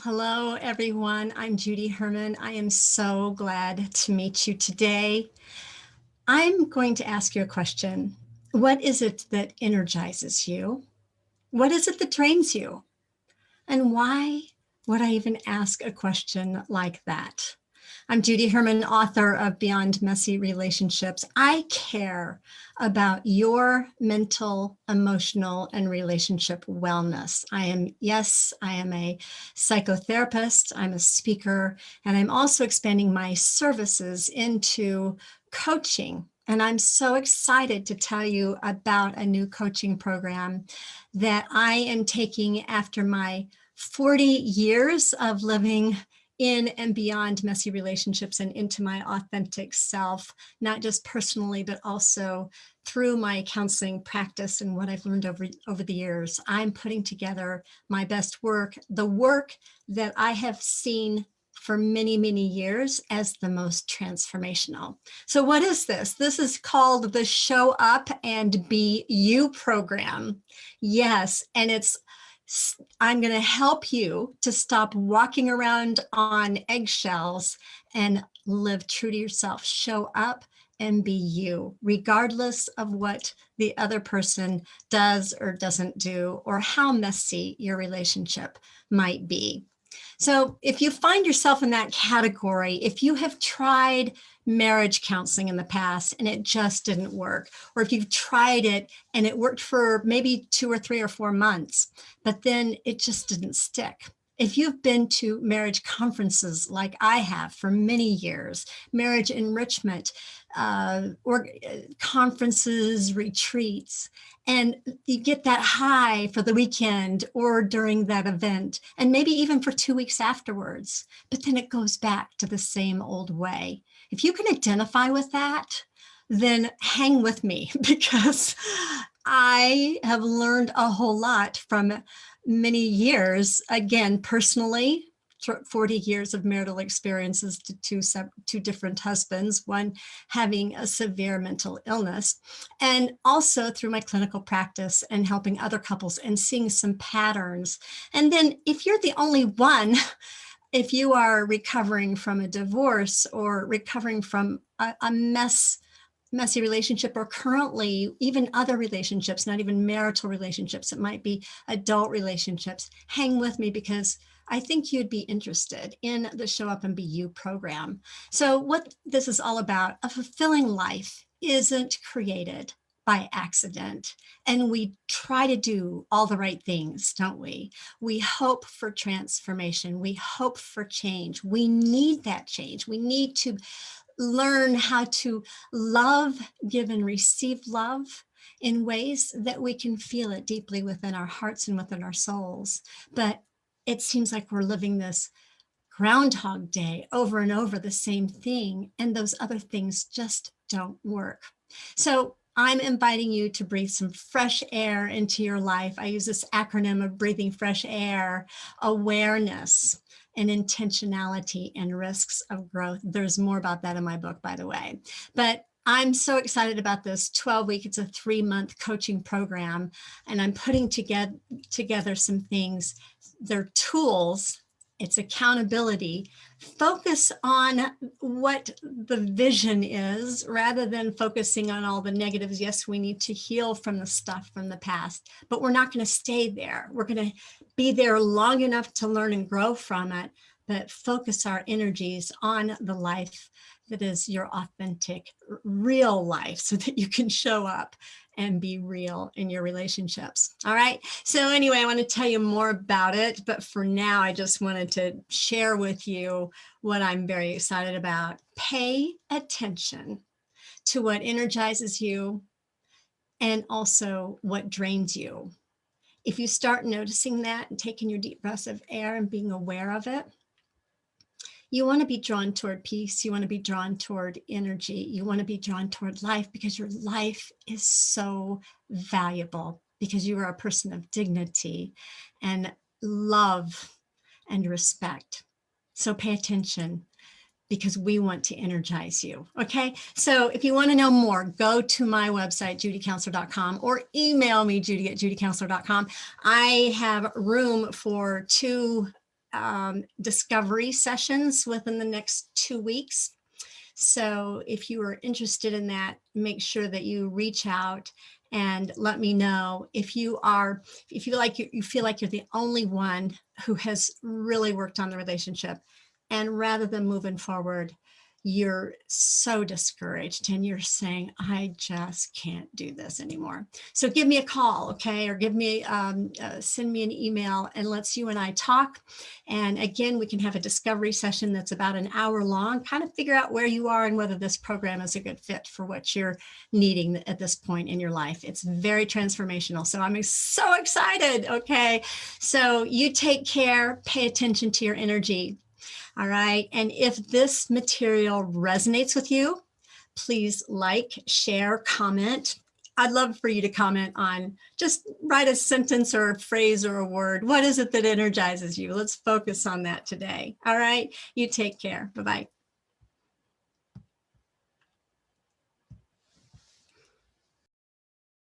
Hello, everyone. I'm Judy Herman. I am so glad to meet you today. I'm going to ask you a question. What is it that energizes you? What is it that drains you? And why would I even ask a question like that? I'm Judy Herman, author of Beyond Messy Relationships. I care about your mental, emotional, and relationship wellness. I am a psychotherapist, I'm a speaker, and I'm also expanding my services into coaching. And I'm so excited to tell you about a new coaching program that I am taking after my 40 years of living in and beyond messy relationships and into my authentic self, not just personally, but also through my counseling practice and what I've learned over the years. I'm putting together my best work, the work that I have seen for many, many years as the most transformational. So what is this? This is called the Show Up and Be You program. Yes, and I'm going to help you to stop walking around on eggshells and live true to yourself. Show up and be you, regardless of what the other person does or doesn't do, or how messy your relationship might be. So if you find yourself in that category, if you have tried marriage counseling in the past and it just didn't work, or if you've tried it and it worked for maybe 2 or 3 or 4 months, but then it just didn't stick. If you've been to marriage conferences like I have for many years, marriage enrichment, or conferences, retreats, and you get that high for the weekend or during that event, and maybe even for 2 weeks afterwards, but then it goes back to the same old way. If you can identify with that, then hang with me because I have learned a whole lot from many years, again, personally, 40 years of marital experiences to two different husbands, one having a severe mental illness, and also through my clinical practice and helping other couples and seeing some patterns. And then if you're the only one, if you are recovering from a divorce or recovering from a messy relationship, or currently even other relationships, not even marital relationships, it might be adult relationships, hang with me because I think you'd be interested in the Show Up and Be You program. So what this is all about, a fulfilling life isn't created by accident. And we try to do all the right things, don't we? We hope for transformation. We hope for change. We need that change. We need to learn how to love, give, and receive love in ways that we can feel it deeply within our hearts and within our souls. But it seems like we're living this Groundhog Day over and over, the same thing, and those other things just don't work. So I'm inviting you to breathe some fresh air into your life. I use this acronym of breathing fresh air: awareness and intentionality and risks of growth. There's more about that in my book, by the way. But I'm so excited about this 12-week, it's a 3-month coaching program, and I'm putting together some things. They're tools, it's accountability. Focus on what the vision is rather than focusing on all the negatives. Yes, we need to heal from the stuff from the past, but we're not going to stay there. We're going to be there long enough to learn and grow from it, but focus our energies on the life that is your authentic, real life so that you can show up and be real in your relationships. All right. So anyway, I want to tell you more about it, but for now, I just wanted to share with you what I'm very excited about. Pay attention to what energizes you and also what drains you. If you start noticing that and taking your deep breaths of air and being aware of it, you want to be drawn toward peace. You want to be drawn toward energy. You want to be drawn toward life because your life is so valuable, because you are a person of dignity and love and respect. So pay attention because we want to energize you. Okay. So if you want to know more, go to my website, judycounselor.com, or email me, judy@judycounselor.com. I have room for 2 discovery sessions within the next 2 weeks. So if you are interested in that, make sure that you reach out and let me know. If you feel like you're the only one who has really worked on the relationship, and rather than moving forward, you're so discouraged and you're saying, I just can't do this anymore. So give me a call, okay? Or send me an email, and let's you and I talk. And again, we can have a discovery session that's about an hour long, kind of figure out where you are and whether this program is a good fit for what you're needing at this point in your life. It's very transformational. So I'm so excited, okay? So you take care, pay attention to your energy. All right. And if this material resonates with you, please like, share, comment. I'd love for you to comment on, just write a sentence or a phrase or a word. What is it that energizes you? Let's focus on that today. All right. You take care. Bye-bye.